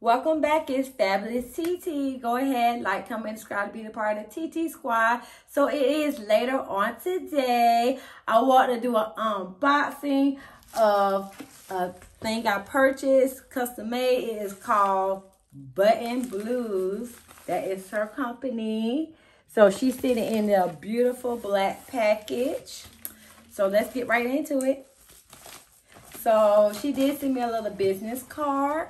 Welcome back. It's Fabulous TT. Go ahead, like, comment, subscribe to be a part of the TT Squad. So it is later on today. I want to do an unboxing of a thing I purchased, custom made. It is called bluez. That is her company. So she's sitting in a beautiful black package. So let's get right into it. So she did send me a little business card,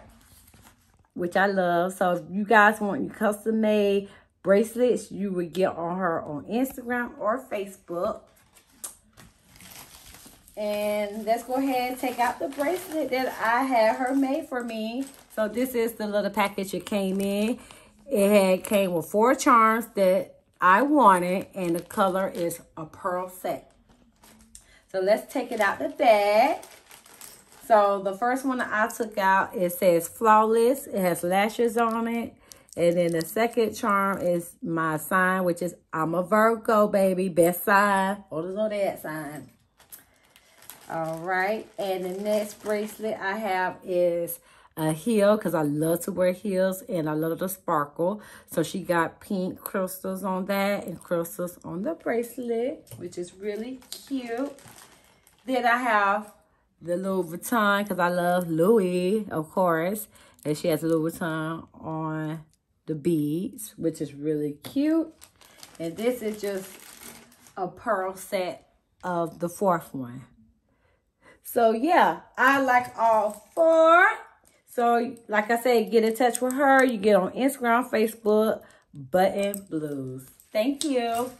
which I love. So if you guys want your custom made bracelets, you would get on her on Instagram or Facebook. And let's go ahead and take out the bracelet that I had her made for me. So this is the little package it came in. It came with 4 charms that I wanted, and the color is a pearl set. So let's take it out the bag. So the first one that I took out, it says flawless. It has lashes on it. And then the second charm is my sign, which is I'm a Virgo, baby. Best sign. Or the zodiac sign. All right. And the next bracelet I have is a heel, because I love to wear heels and I love the sparkle. So she got pink crystals on that and crystals on the bracelet, which is really cute. Then I have the Louis Vuitton, because I love Louis, of course. And she has Louis Vuitton on the beads, which is really cute. And this is just a pearl set of the 4th one. So, yeah, I like all 4. So, like I said, get in touch with her. You get on Instagram, Facebook, bluez. Thank you.